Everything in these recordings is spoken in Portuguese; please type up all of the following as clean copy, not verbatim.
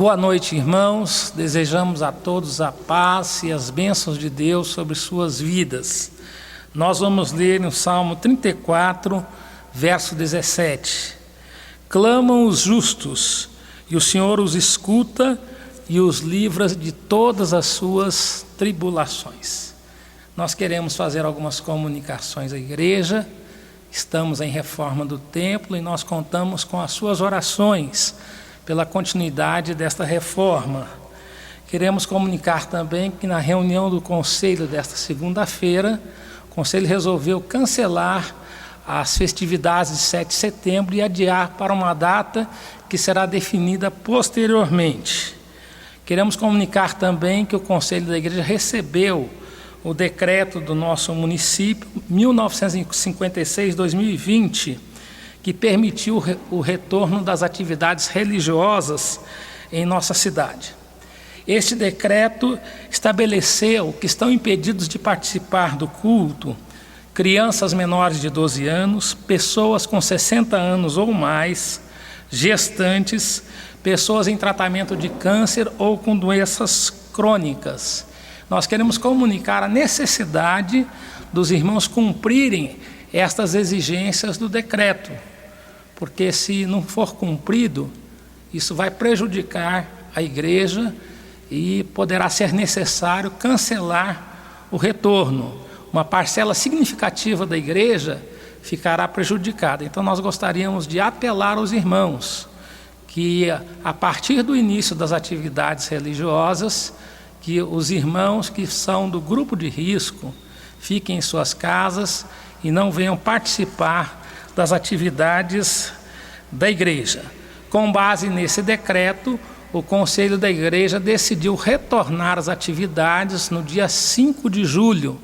Boa noite, irmãos. Desejamos a todos a paz e as bênçãos de Deus sobre suas vidas. Nós vamos ler no Salmo 34, verso 17. Clamam os justos, e o Senhor os escuta e os livra de todas as suas tribulações. Nós queremos fazer algumas comunicações à igreja. Estamos em reforma do templo e nós contamos com as suas orações pela continuidade desta reforma. Queremos comunicar também que na reunião do conselho desta segunda-feira, o conselho resolveu cancelar as festividades de 7 de setembro e adiar para uma data que será definida posteriormente. Queremos comunicar também que o conselho da igreja recebeu o decreto do nosso município 1956-2020, que permitiu o retorno das atividades religiosas em nossa cidade. Este decreto estabeleceu que estão impedidos de participar do culto crianças menores de 12 anos, pessoas com 60 anos ou mais, gestantes, pessoas em tratamento de câncer ou com doenças crônicas. Nós queremos comunicar a necessidade dos irmãos cumprirem estas exigências do decreto, porque se não for cumprido, isso vai prejudicar a igreja e poderá ser necessário cancelar o retorno. Uma parcela significativa da igreja ficará prejudicada. Então nós gostaríamos de apelar aos irmãos que a partir do início das atividades religiosas, que os irmãos que são do grupo de risco fiquem em suas casas e não venham participar das atividades da igreja. Com base nesse decreto, o Conselho da Igreja decidiu retornar às atividades no dia 5 de julho,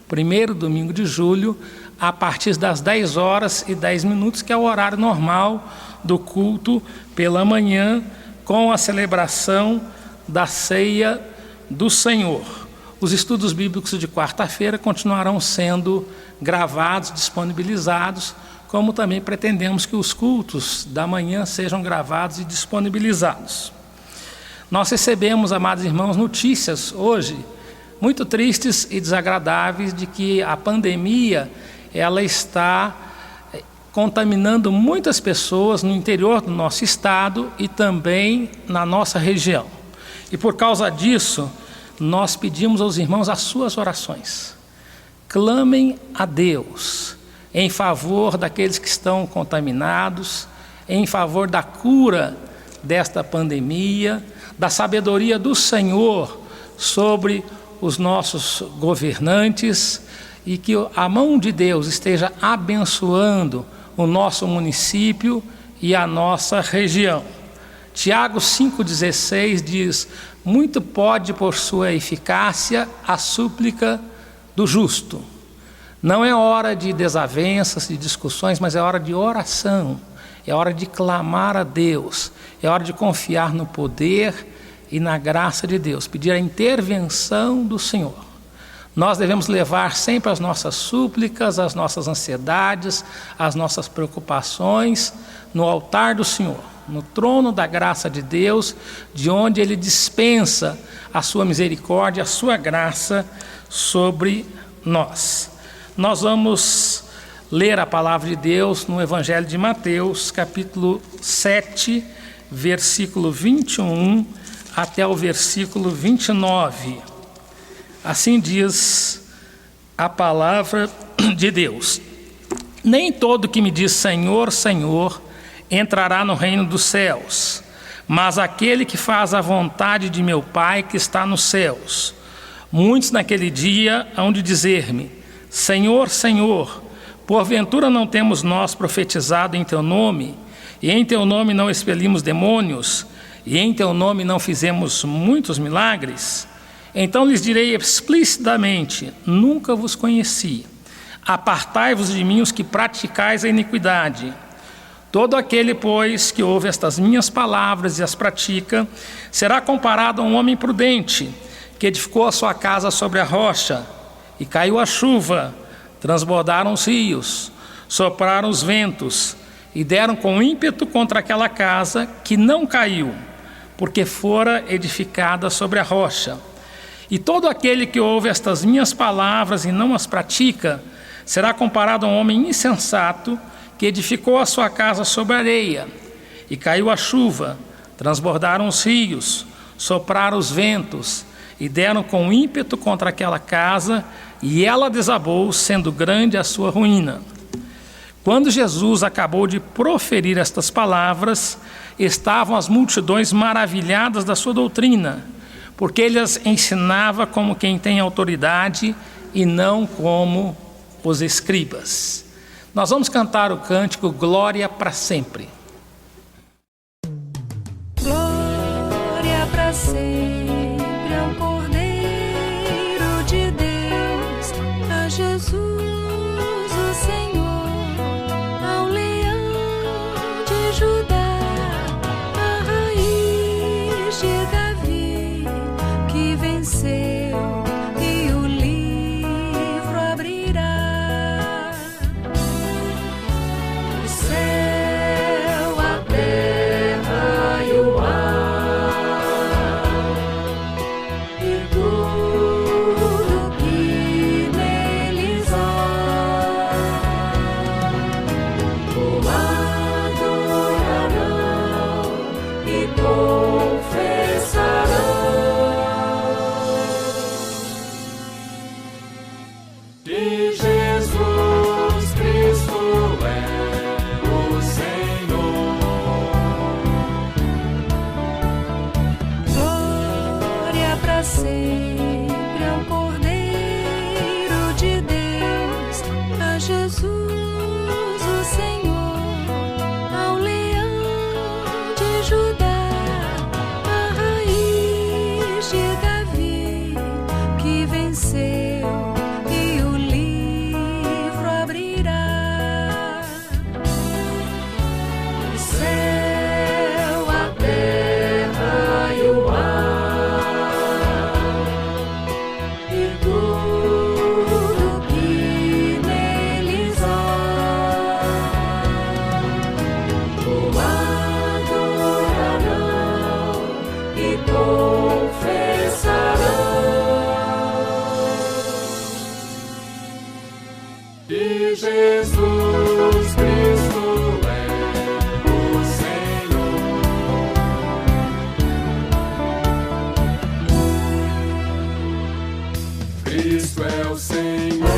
primeiro domingo de julho, a partir das 10h10, que é o horário normal do culto pela manhã, com a celebração da ceia do Senhor. Os estudos bíblicos de quarta-feira continuarão sendo gravados, disponibilizados, como também pretendemos que os cultos da manhã sejam gravados e disponibilizados. Nós recebemos, amados irmãos, notícias hoje muito tristes e desagradáveis de que a pandemia ela está contaminando muitas pessoas no interior do nosso estado e também na nossa região. E por causa disso, nós pedimos aos irmãos as suas orações. Clamem a Deus em favor daqueles que estão contaminados, em favor da cura desta pandemia, da sabedoria do Senhor sobre os nossos governantes e que a mão de Deus esteja abençoando o nosso município e a nossa região. Tiago 5,16 diz: muito pode por sua eficácia a súplica do justo. Não é hora de desavenças, de discussões, mas é hora de oração, é hora de clamar a Deus, é hora de confiar no poder e na graça de Deus, pedir a intervenção do Senhor. Nós devemos levar sempre as nossas súplicas, as nossas ansiedades, as nossas preocupações no altar do Senhor, no trono da graça de Deus, de onde Ele dispensa a sua misericórdia, a sua graça sobre nós. Nós vamos ler a palavra de Deus no Evangelho de Mateus, capítulo 7, versículo 21 até o versículo 29. Assim diz a palavra de Deus: nem todo que me diz Senhor, Senhor, entrará no reino dos céus, mas aquele que faz a vontade de meu Pai que está nos céus. Muitos naquele dia hão de dizer-me: Senhor, Senhor, porventura não temos nós profetizado em teu nome, e em teu nome não expelimos demônios, e em teu nome não fizemos muitos milagres? Então lhes direi explicitamente: nunca vos conheci. Apartai-vos de mim os que praticais a iniquidade. Todo aquele, pois, que ouve estas minhas palavras e as pratica, será comparado a um homem prudente, que edificou a sua casa sobre a rocha. E caiu a chuva, transbordaram os rios, sopraram os ventos, e deram com ímpeto contra aquela casa, que não caiu, porque fora edificada sobre a rocha. E todo aquele que ouve estas minhas palavras e não as pratica, será comparado a um homem insensato que edificou a sua casa sobre a areia. E caiu a chuva, transbordaram os rios, sopraram os ventos, e deram com ímpeto contra aquela casa, e ela desabou, sendo grande a sua ruína. Quando Jesus acabou de proferir estas palavras, estavam as multidões maravilhadas da sua doutrina, porque ele as ensinava como quem tem autoridade e não como os escribas. Nós vamos cantar o cântico Glória para Sempre. Glória para sempre ao Cordeiro de Deus, a Jesus o Senhor, ao Leão de Judá, a raiz de Davi, que venceu e o livro abrirá. O céu, a terra e o ar, e tudo que neles há, o adorarão e confessarão. Que Jesus Cristo é o Senhor. Glória para sempre ao Cordeiro de Deus, a Jesus o Senhor, ao Leão de Judá, a raiz de Davi, que venceu e o livro abrirá. O céu, a terra e o ar, e tudo que neles há, o adorarão e confessarão. Que Jesus Cristo é o Senhor. Cristo é o Senhor.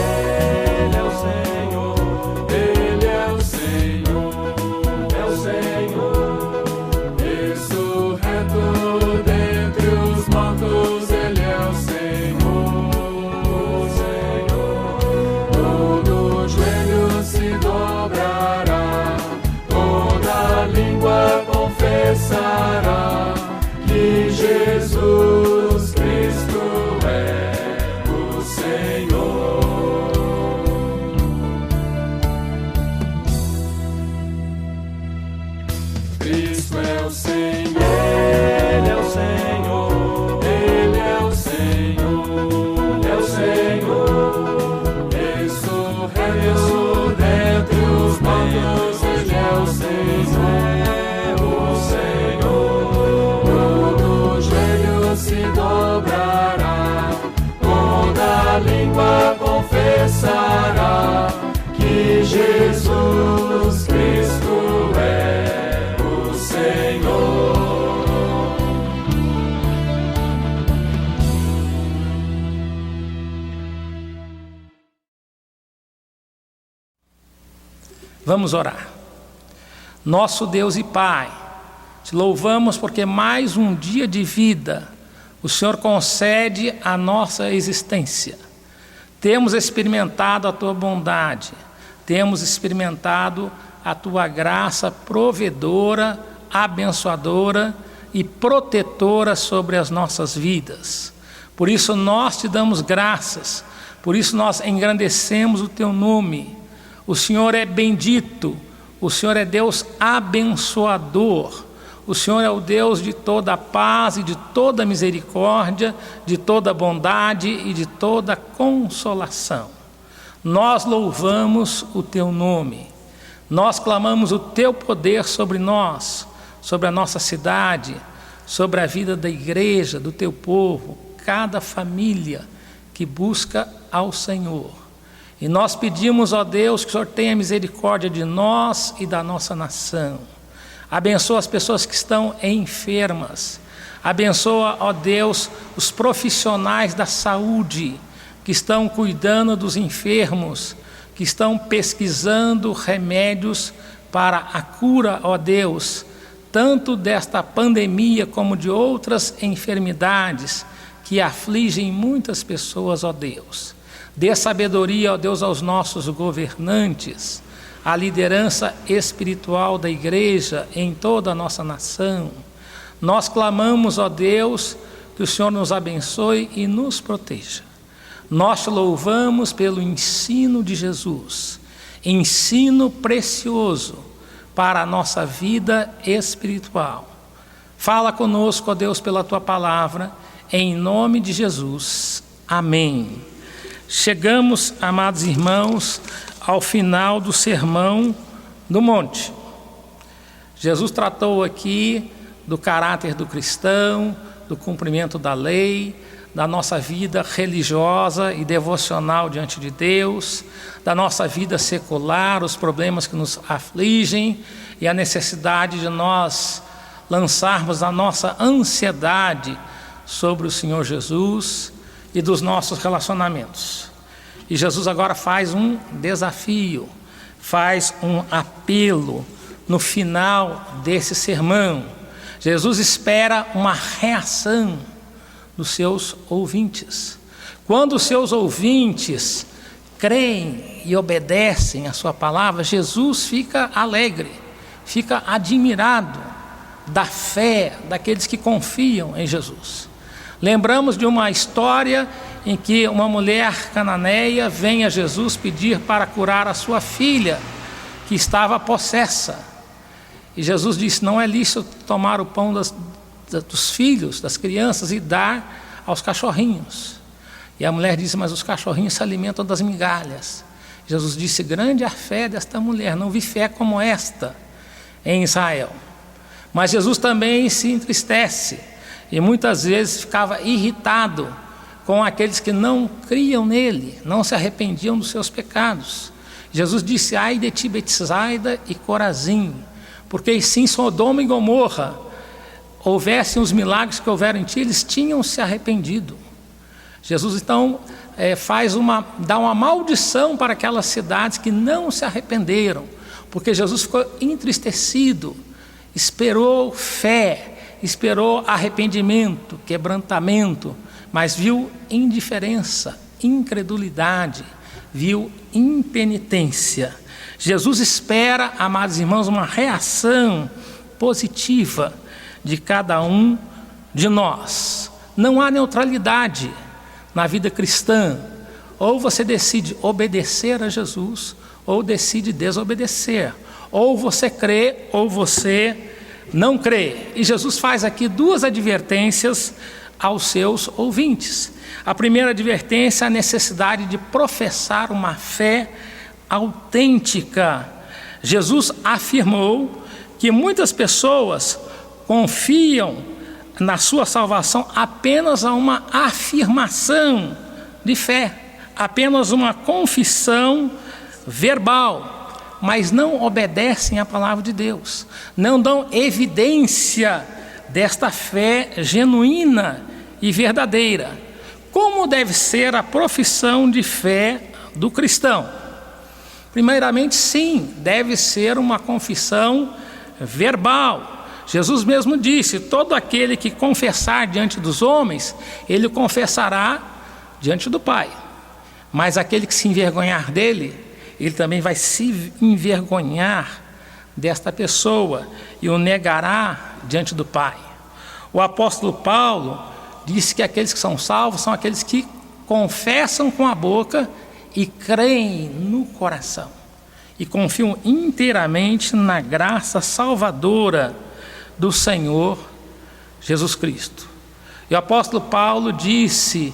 Ele é o Senhor. Ele é o Senhor. É o Senhor. Ressurreto dentre os mortos, Ele é o Senhor. O Senhor. Todo joelho se dobrará, toda língua confessará que Jesus Cristo é o Senhor. Cristo é o Senhor. Ele é o Senhor. Ele é o Senhor. É o Senhor. Ressurreto dentre os mortos, Ele é o Senhor. O Senhor. Todo joelho se dobrará, toda língua confessará que Jesus Cristo é o Senhor. Vamos orar. Nosso Deus e Pai, te louvamos porque mais um dia de vida o Senhor concede à nossa existência. Temos experimentado a Tua bondade, temos experimentado a Tua graça provedora, abençoadora e protetora sobre as nossas vidas. Por isso nós te damos graças, por isso nós engrandecemos o Teu nome. O Senhor é bendito, o Senhor é Deus abençoador, o Senhor é o Deus de toda paz e de toda misericórdia, de toda bondade e de toda consolação. Nós louvamos o Teu nome, nós clamamos o Teu poder sobre nós, sobre a nossa cidade, sobre a vida da igreja, do teu povo, cada família que busca ao Senhor. E nós pedimos, ó Deus, que o Senhor tenha misericórdia de nós e da nossa nação. Abençoa as pessoas que estão enfermas. Abençoa, ó Deus, os profissionais da saúde que estão cuidando dos enfermos, que estão pesquisando remédios para a cura, ó Deus, tanto desta pandemia como de outras enfermidades que afligem muitas pessoas, ó Deus. Dê sabedoria, ó Deus, aos nossos governantes, à liderança espiritual da igreja em toda a nossa nação. Nós clamamos, ó Deus, que o Senhor nos abençoe e nos proteja. Nós te louvamos pelo ensino de Jesus, ensino precioso para a nossa vida espiritual. Fala conosco, ó Deus, pela tua palavra, em nome de Jesus. Amém. Chegamos, amados irmãos, ao final do Sermão do Monte. Jesus tratou aqui do caráter do cristão, do cumprimento da lei, da nossa vida religiosa e devocional diante de Deus, da nossa vida secular, os problemas que nos afligem e a necessidade de nós lançarmos a nossa ansiedade sobre o Senhor Jesus e dos nossos relacionamentos. E Jesus agora faz um desafio, faz um apelo no final desse sermão. Jesus espera uma reação dos seus ouvintes. Quando os seus ouvintes creem e obedecem a sua palavra, Jesus fica alegre, fica admirado da fé daqueles que confiam em Jesus. Lembramos de uma história em que uma mulher cananeia vem a Jesus pedir para curar a sua filha, que estava possessa. E Jesus disse: não é lícito tomar o pão dos filhos, das crianças, e dar aos cachorrinhos. E a mulher disse: mas os cachorrinhos se alimentam das migalhas. Jesus disse: grande é a fé desta mulher, não vi fé como esta em Israel. Mas Jesus também se entristece e muitas vezes ficava irritado com aqueles que não criam nele, não se arrependiam dos seus pecados. Jesus disse: ai de ti, Betsaida e Corazim, porque se em Sodoma e Gomorra houvessem os milagres que houveram em ti, eles tinham se arrependido. Jesus então dá uma maldição para aquelas cidades que não se arrependeram, porque Jesus ficou entristecido, esperou fé, esperou arrependimento, quebrantamento, mas viu indiferença, incredulidade, viu impenitência. Jesus espera, amados irmãos, uma reação positiva de cada um de nós. Não há neutralidade na vida cristã. Ou você decide obedecer a Jesus, ou decide desobedecer. Ou você crê, ou você não crê. E Jesus faz aqui duas advertências aos seus ouvintes. A primeira advertência é a necessidade de professar uma fé autêntica. Jesus afirmou que muitas pessoas confiam na sua salvação apenas a uma afirmação de fé, apenas uma confissão verbal, mas não obedecem à palavra de Deus, não dão evidência desta fé genuína e verdadeira. Como deve ser a profissão de fé do cristão? Primeiramente, sim, deve ser uma confissão verbal. Jesus mesmo disse: todo aquele que confessar diante dos homens, ele confessará diante do Pai. Mas aquele que se envergonhar dele, ele também vai se envergonhar desta pessoa e o negará diante do Pai. O apóstolo Paulo disse que aqueles que são salvos são aqueles que confessam com a boca e creem no coração e confiam inteiramente na graça salvadora do Senhor Jesus Cristo. E o apóstolo Paulo disse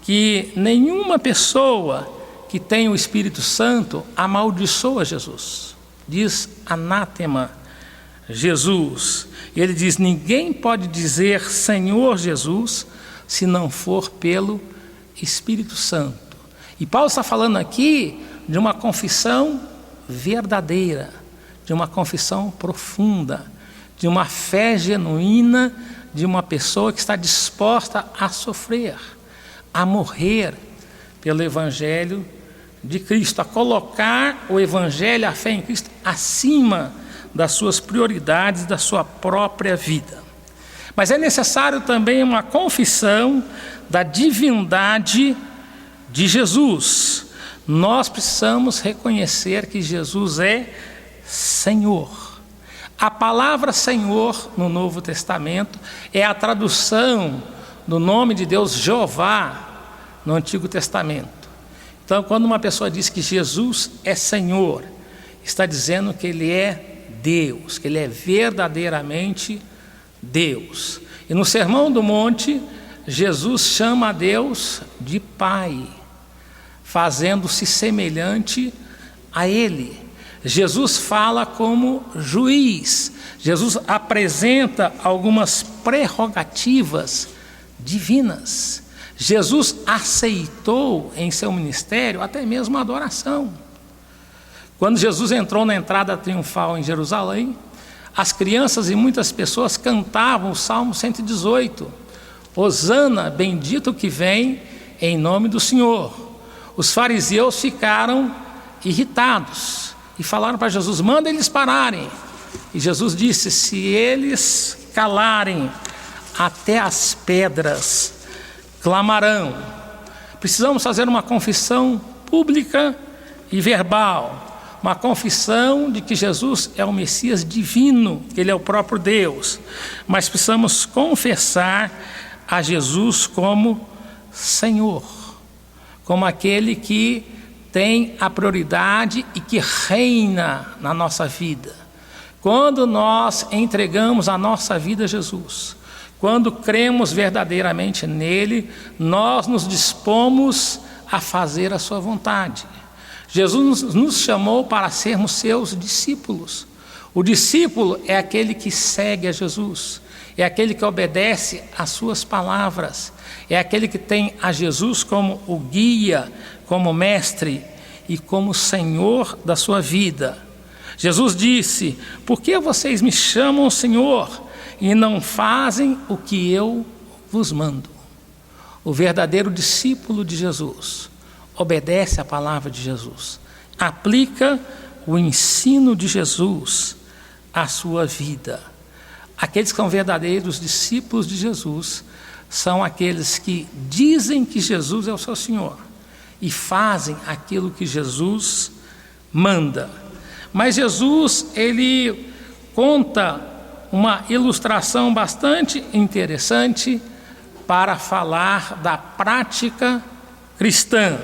que nenhuma pessoa que tem o Espírito Santo amaldiçoa Jesus. Diz anátema Jesus. Ele diz: ninguém pode dizer Senhor Jesus se não for pelo Espírito Santo. E Paulo está falando aqui de uma confissão verdadeira, de uma confissão profunda, de uma fé genuína, de uma pessoa que está disposta a sofrer, a morrer pelo Evangelho de Cristo, a colocar o Evangelho, a fé em Cristo, acima das suas prioridades, da sua própria vida. Mas é necessário também uma confissão da divindade de Jesus. Nós precisamos reconhecer que Jesus é Senhor. A palavra Senhor no Novo Testamento é a tradução do nome de Deus Jeová no Antigo Testamento. Então, quando uma pessoa diz que Jesus é Senhor, está dizendo que Ele é Deus, que Ele é verdadeiramente Deus. E no Sermão do Monte, Jesus chama a Deus de Pai, fazendo-se semelhante a Ele. Jesus fala como juiz. Jesus apresenta algumas prerrogativas divinas. Jesus aceitou em seu ministério até mesmo a adoração. Quando Jesus entrou na entrada triunfal em Jerusalém, as crianças e muitas pessoas cantavam o Salmo 118. Hosana, bendito que vem em nome do Senhor. Os fariseus ficaram irritados e falaram para Jesus: manda eles pararem. E Jesus disse: se eles calarem, até as pedras clamarão. Precisamos fazer uma confissão pública e verbal, uma confissão de que Jesus é o Messias divino, que Ele é o próprio Deus, mas precisamos confessar a Jesus como Senhor, como aquele que tem a prioridade e que reina na nossa vida. Quando nós entregamos a nossa vida a Jesus, quando cremos verdadeiramente nele, nós nos dispomos a fazer a sua vontade. Jesus nos chamou para sermos seus discípulos. O discípulo é aquele que segue a Jesus, é aquele que obedece às suas palavras, é aquele que tem a Jesus como o guia, como mestre e como Senhor da sua vida. Jesus disse: por que vocês me chamam Senhor e não fazem o que eu vos mando? O verdadeiro discípulo de Jesus obedece à palavra de Jesus, aplica o ensino de Jesus à sua vida. Aqueles que são verdadeiros discípulos de Jesus são aqueles que dizem que Jesus é o seu Senhor e fazem aquilo que Jesus manda. Mas Jesus, ele conta uma ilustração bastante interessante para falar da prática cristã.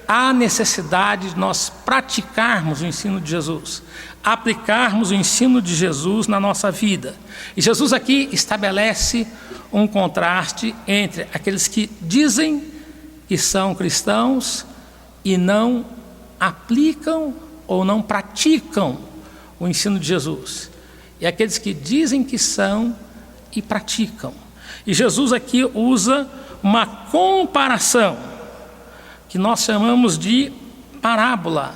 Há necessidade de nós praticarmos o ensino de Jesus, aplicarmos o ensino de Jesus na nossa vida. E Jesus aqui estabelece um contraste entre aqueles que dizem que são cristãos e não aplicam ou não praticam o ensino de Jesus, e aqueles que dizem que são e praticam. E Jesus aqui usa uma comparação que nós chamamos de parábola.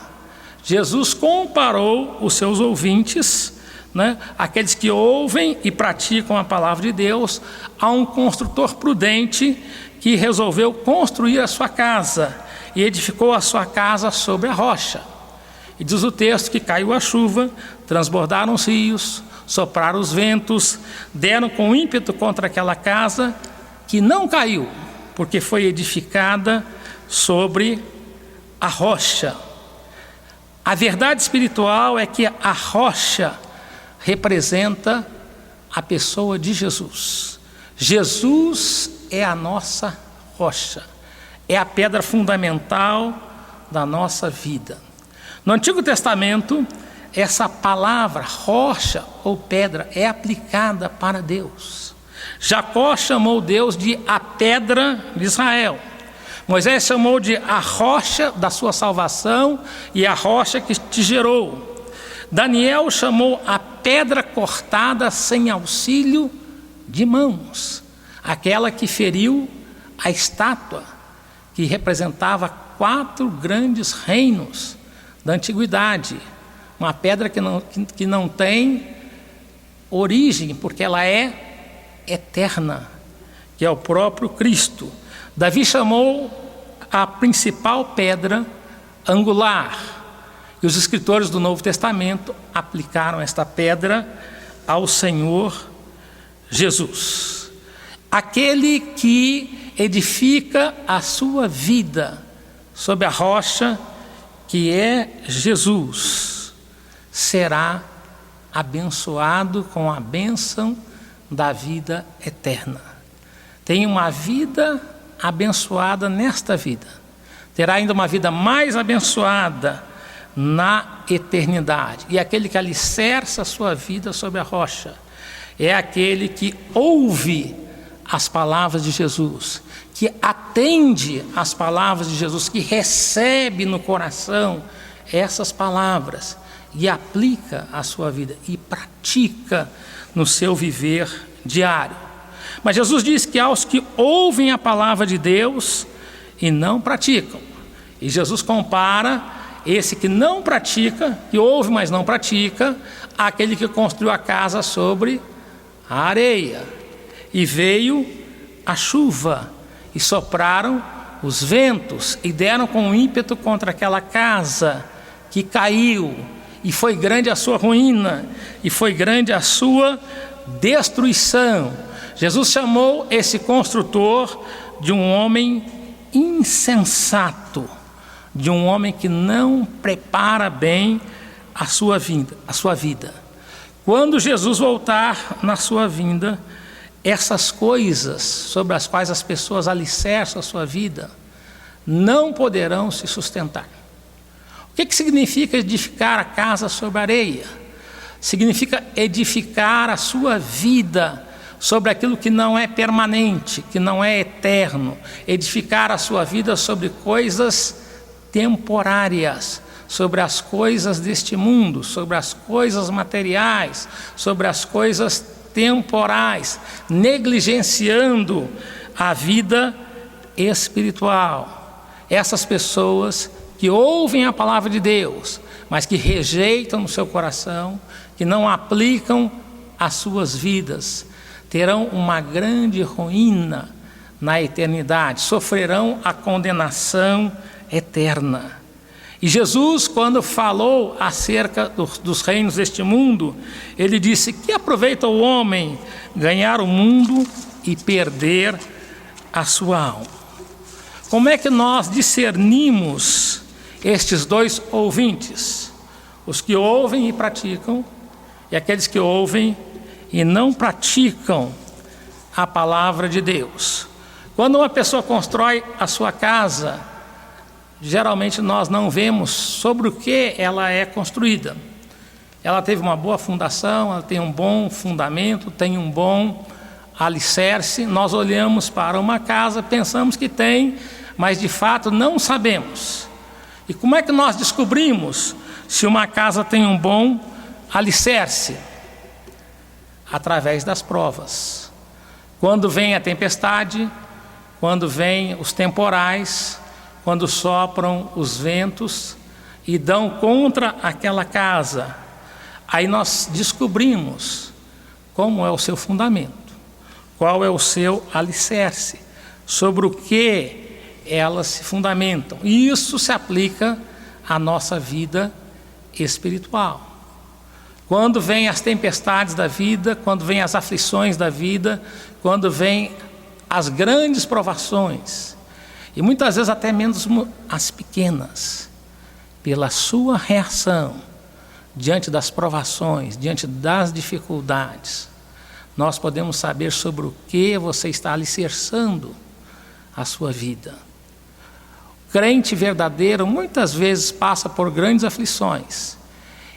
Jesus comparou os seus ouvintes, aqueles que ouvem e praticam a palavra de Deus, a um construtor prudente que resolveu construir a sua casa e edificou a sua casa sobre a rocha. E diz o texto que caiu a chuva, transbordaram os rios, sopraram os ventos, deram com ímpeto contra aquela casa, que não caiu, porque foi edificada sobre a rocha. A verdade espiritual é que a rocha representa a pessoa de Jesus. Jesus é a nossa rocha, é a pedra fundamental da nossa vida. No Antigo Testamento, essa palavra rocha ou pedra é aplicada para Deus. Jacó chamou Deus de a pedra de Israel. Moisés chamou de a rocha da sua salvação e a rocha que te gerou. Daniel chamou a pedra cortada sem auxílio de mãos, aquela que feriu a estátua que representava 4 grandes reinos da antiguidade, uma pedra que não tem origem, porque ela é eterna, que é o próprio Cristo. Davi chamou a principal pedra angular, e os escritores do Novo Testamento aplicaram esta pedra ao Senhor Jesus. Aquele que edifica a sua vida sobre a rocha, que é Jesus, será abençoado com a bênção da vida eterna. Tem uma vida abençoada nesta vida, terá ainda uma vida mais abençoada na eternidade. E aquele que alicerça a sua vida sobre a rocha é aquele que ouve as palavras de Jesus, que atende às palavras de Jesus, que recebe no coração essas palavras e aplica à sua vida e pratica no seu viver diário. Mas Jesus diz que aos que ouvem a palavra de Deus e não praticam, e Jesus compara esse que não pratica, que ouve mas não pratica, àquele que construiu a casa sobre a areia, e veio a chuva, e sopraram os ventos, e deram com ímpeto contra aquela casa, que caiu, e foi grande a sua ruína, e foi grande a sua destruição. Jesus chamou esse construtor de um homem insensato, de um homem que não prepara bem a sua vida. Quando Jesus voltar na sua vinda, essas coisas sobre as quais as pessoas alicerçam a sua vida não poderão se sustentar. O que significa edificar a casa sobre a areia? Significa edificar a sua vida sobre aquilo que não é permanente, que não é eterno. Edificar a sua vida sobre coisas temporárias, sobre as coisas deste mundo, sobre as coisas materiais, sobre as coisas temporais, negligenciando a vida espiritual. Essas pessoas que ouvem a palavra de Deus, mas que rejeitam no seu coração, que não aplicam às suas vidas, terão uma grande ruína na eternidade, sofrerão a condenação eterna. E Jesus, quando falou acerca dos reinos deste mundo, ele disse: que aproveita o homem ganhar o mundo e perder a sua alma? Como é que nós discernimos estes dois ouvintes? Os que ouvem e praticam, e aqueles que ouvem e não praticam a palavra de Deus. Quando uma pessoa constrói a sua casa, geralmente nós não vemos sobre o que ela é construída. Ela teve uma boa fundação, ela tem um bom fundamento, tem um bom alicerce. Nós olhamos para uma casa, pensamos que tem, mas de fato não sabemos. E como é que nós descobrimos se uma casa tem um bom alicerce? Através das provas. Quando vem a tempestade, quando vem os temporais, quando sopram os ventos e dão contra aquela casa, aí nós descobrimos como é o seu fundamento, qual é o seu alicerce, sobre o que elas se fundamentam. E isso se aplica à nossa vida espiritual. Quando vêm as tempestades da vida, quando vêm as aflições da vida, quando vêm as grandes provações, e muitas vezes até mesmo as pequenas, pela sua reação diante das provações, diante das dificuldades, nós podemos saber sobre o que você está alicerçando a sua vida. O crente verdadeiro muitas vezes passa por grandes aflições.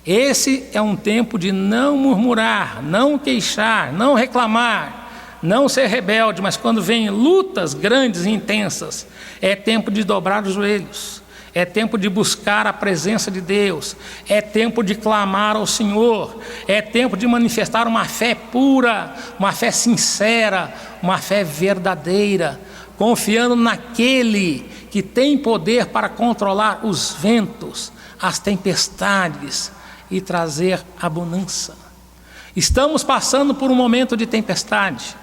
Esse é um tempo de não murmurar, não queixar, não reclamar, não ser rebelde, mas quando vem lutas grandes e intensas, é tempo de dobrar os joelhos, é tempo de buscar a presença de Deus, é tempo de clamar ao Senhor, é tempo de manifestar uma fé pura, uma fé sincera, uma fé verdadeira, confiando naquele que tem poder para controlar os ventos, as tempestades e trazer abundância. Estamos passando por um momento de tempestade,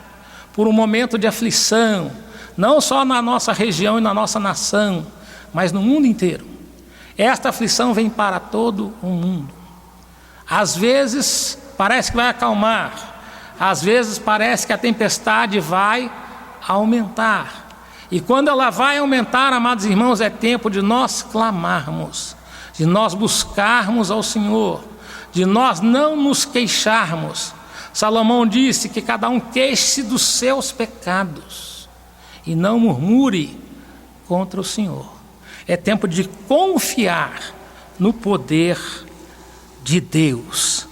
por um momento de aflição, não só na nossa região e na nossa nação, mas no mundo inteiro. Esta aflição vem para todo o mundo. Às vezes parece que vai acalmar, às vezes parece que a tempestade vai aumentar. E quando ela vai aumentar, amados irmãos, é tempo de nós clamarmos, de nós buscarmos ao Senhor, de nós não nos queixarmos. Salomão disse que cada um queixe dos seus pecados e não murmure contra o Senhor. É tempo de confiar no poder de Deus,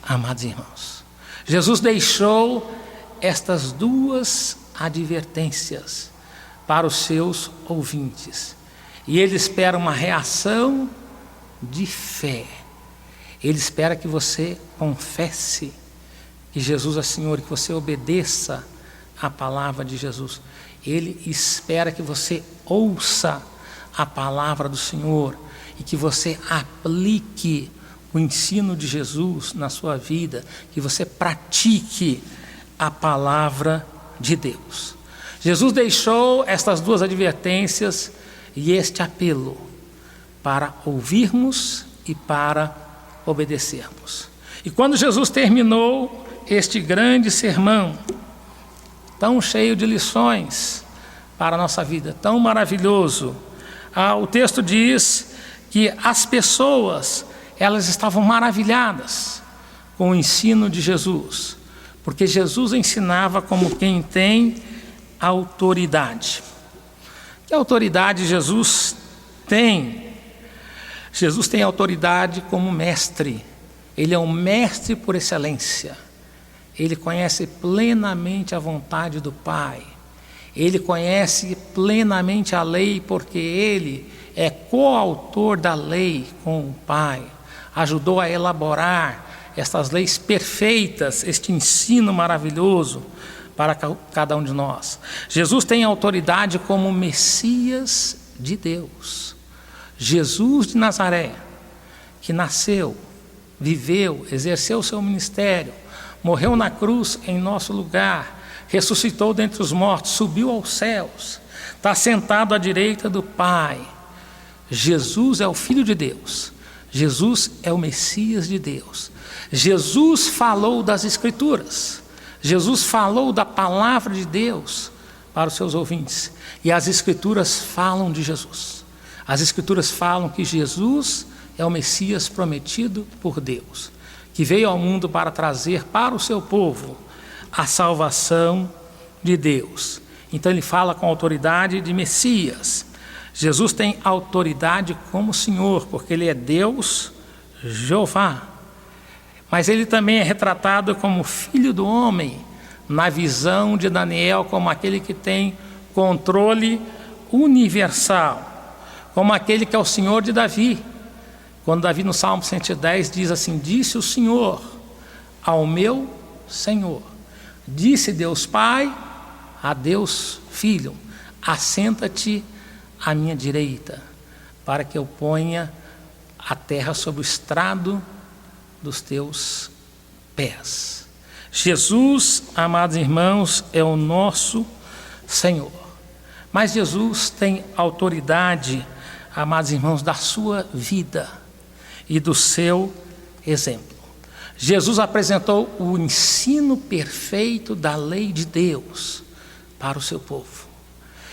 amados irmãos. Jesus deixou estas duas advertências para os seus ouvintes. E ele espera uma reação de fé. Ele espera que você confesse que Jesus é Senhor, que você obedeça a palavra de Jesus. Ele espera que você ouça a palavra do Senhor e que você aplique o ensino de Jesus na sua vida, que você pratique a palavra de Deus. Jesus deixou estas duas advertências e este apelo para ouvirmos e para obedecermos. E quando Jesus terminou este grande sermão, tão cheio de lições para a nossa vida, tão maravilhoso, o texto diz que as pessoas, elas estavam maravilhadas com o ensino de Jesus, porque Jesus ensinava como quem tem autoridade. Que autoridade Jesus tem? Jesus tem autoridade como mestre. Ele é um mestre por excelência. Ele conhece plenamente a vontade do Pai. Ele conhece plenamente a lei, porque ele é coautor da lei com o Pai. Ajudou a elaborar estas leis perfeitas, este ensino maravilhoso para cada um de nós. Jesus tem autoridade como Messias de Deus. Jesus de Nazaré, que nasceu, viveu, exerceu o seu ministério, morreu na cruz em nosso lugar, ressuscitou dentre os mortos, subiu aos céus, está sentado à direita do Pai. Jesus é o Filho de Deus. Jesus é o Messias de Deus. Jesus falou das Escrituras. Jesus falou da palavra de Deus para os seus ouvintes. E as Escrituras falam de Jesus. As Escrituras falam que Jesus é o Messias prometido por Deus, que veio ao mundo para trazer para o seu povo a salvação de Deus. Então ele fala com autoridade de Messias. Jesus tem autoridade como Senhor, porque ele é Deus, Jeová. Mas ele também é retratado como Filho do Homem, na visão de Daniel, como aquele que tem controle universal, como aquele que é o Senhor de Davi. Quando Davi no Salmo 110 diz assim: disse o Senhor ao meu Senhor, disse Deus Pai a Deus Filho, assenta-te à minha direita, para que eu ponha a terra sob o estrado dos teus pés. Jesus, amados irmãos, é o nosso Senhor. Mas Jesus tem autoridade, amados irmãos, da sua vida e do seu exemplo. Jesus apresentou o ensino perfeito da lei de Deus para o seu povo.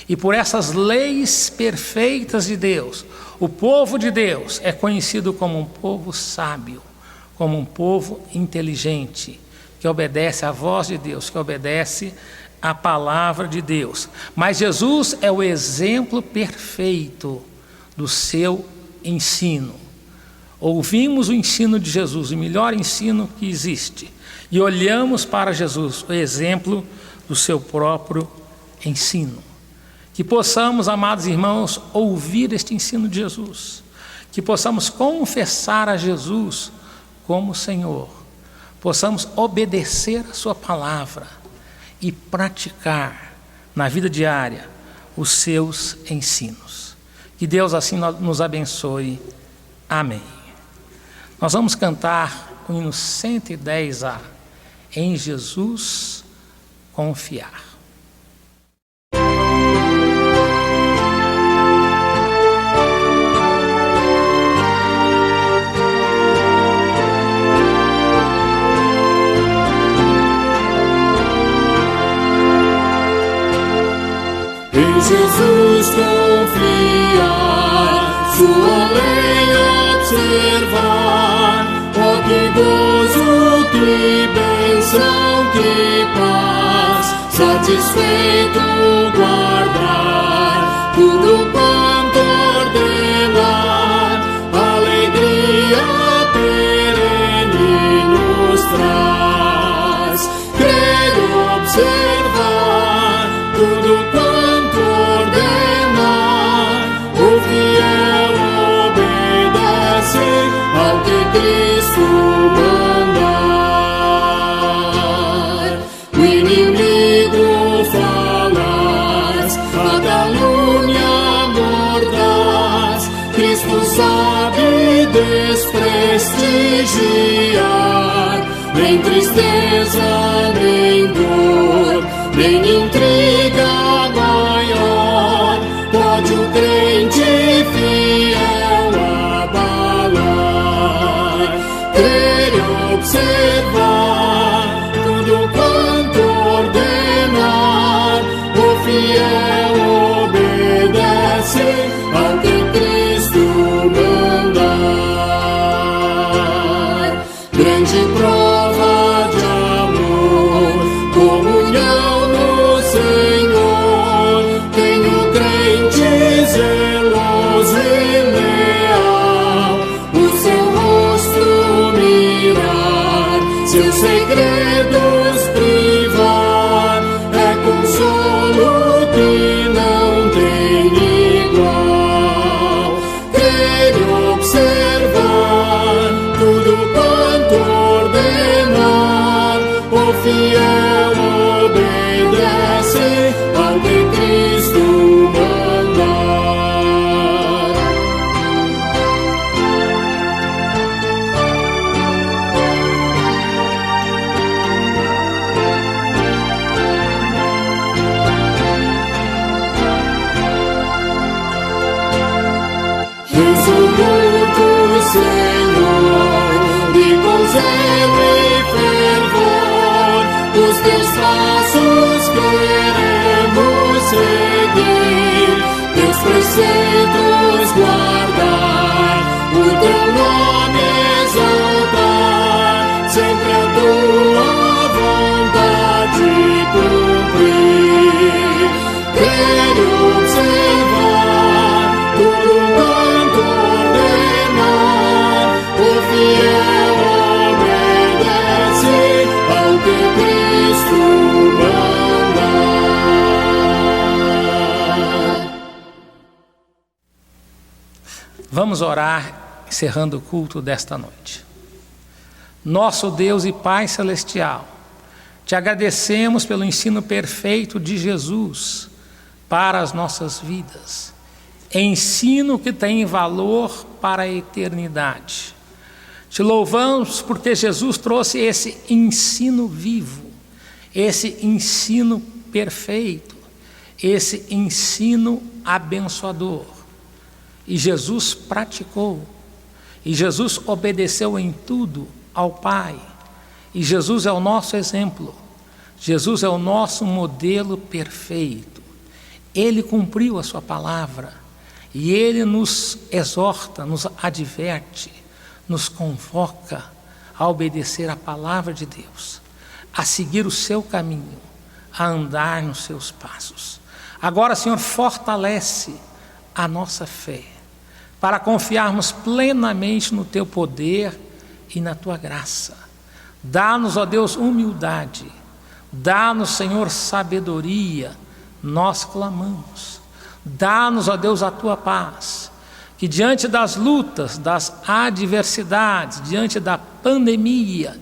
E por essas leis perfeitas de Deus, o povo de Deus é conhecido como um povo sábio, como um povo inteligente, que obedece à voz de Deus, que obedece à palavra de Deus. Mas Jesus é o exemplo perfeito do seu ensino. Ouvimos o ensino de Jesus, o melhor ensino que existe, e olhamos para Jesus, o exemplo do seu próprio ensino. Que possamos, amados irmãos, ouvir este ensino de Jesus, que possamos confessar a Jesus como Senhor, possamos obedecer a sua palavra e praticar na vida diária os seus ensinos. Que Deus assim nos abençoe. Amém. Nós vamos cantar o hino 110A, Em Jesus Confiar. Em Jesus confiar, sua lei observar, oh que gozo, que bênção, que paz, satisfeito guardar tudo quanto ordenar, alegria perene nos traz. Creio observar tudo quanto ordenar, o fiel obedece ao que Cristo mandar. O inimigo falaz, a calúnia mordaz, Cristo sabe desprestigiar. Nem tristeza, nem dor, nem intriga maior pode o crente fiel abalar. Creio observar tudo quanto ordenar, o fiel obedece ao que Cristo mandar. Grande prova de amor, comunhão no Senhor, tem o crente zeloso e leal, o seu rosto mirar, seus segredos privar, é consolo que não tem igual. Creio observar tudo quanto ordenar, o fiel obedece ao que Cristo mandar. Resoluto, Senhor, e com zelo e fervor, os teus passos queremos seguir, teus preceitos guardar, o teu nome exaltar, sempre a tua vontade cumprir. Creio observar tudo quanto ordenar, o fiel obedece ao que Cristo mandar. Vamos orar, encerrando o culto desta noite. Nosso Deus e Pai Celestial, te agradecemos pelo ensino perfeito de Jesus para as nossas vidas. Ensino que tem valor para a eternidade. Te louvamos porque Jesus trouxe esse ensino vivo, esse ensino perfeito, esse ensino abençoador. E Jesus praticou, e Jesus obedeceu em tudo ao Pai, e Jesus é o nosso exemplo, Jesus é o nosso modelo perfeito. Ele cumpriu a sua palavra, e Ele nos exorta, nos adverte, nos convoca a obedecer a palavra de Deus, a seguir o seu caminho, a andar nos seus passos. Agora, Senhor, fortalece a nossa fé, para confiarmos plenamente no Teu poder e na Tua graça. Dá-nos, ó Deus, humildade, dá-nos, Senhor, sabedoria, nós clamamos. Dá-nos, ó Deus, a tua paz, que diante das lutas, das adversidades, diante da pandemia,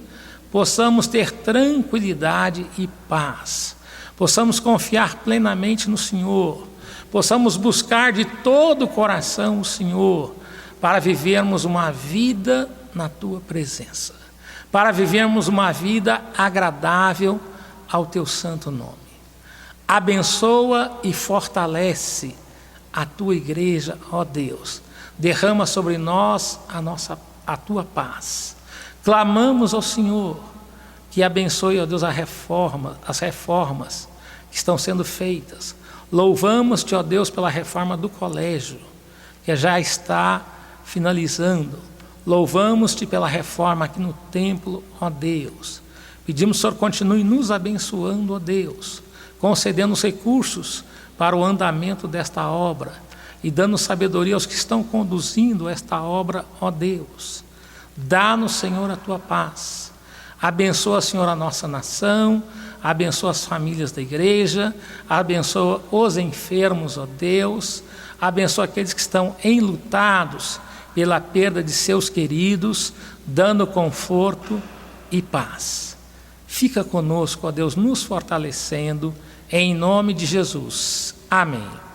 possamos ter tranquilidade e paz, possamos confiar plenamente no Senhor, possamos buscar de todo o coração o Senhor, para vivermos uma vida na tua presença, para vivermos uma vida agradável ao teu santo nome. Abençoa e fortalece a tua igreja, ó Deus. Derrama sobre nós a tua paz. Clamamos ao Senhor que abençoe, ó Deus, as reformas que estão sendo feitas. Louvamos-te, ó Deus, pela reforma do colégio, que já está finalizando. Louvamos-te pela reforma aqui no templo, ó Deus. Pedimos que o Senhor continue nos abençoando, ó Deus, concedendo os recursos para o andamento desta obra e dando sabedoria aos que estão conduzindo esta obra, ó Deus. Dá-nos, Senhor, a tua paz. Abençoa, Senhor, a nossa nação, abençoa as famílias da igreja, abençoa os enfermos, ó Deus, abençoa aqueles que estão enlutados pela perda de seus queridos, dando conforto e paz. Fica conosco, ó Deus, nos fortalecendo, em nome de Jesus. Amém.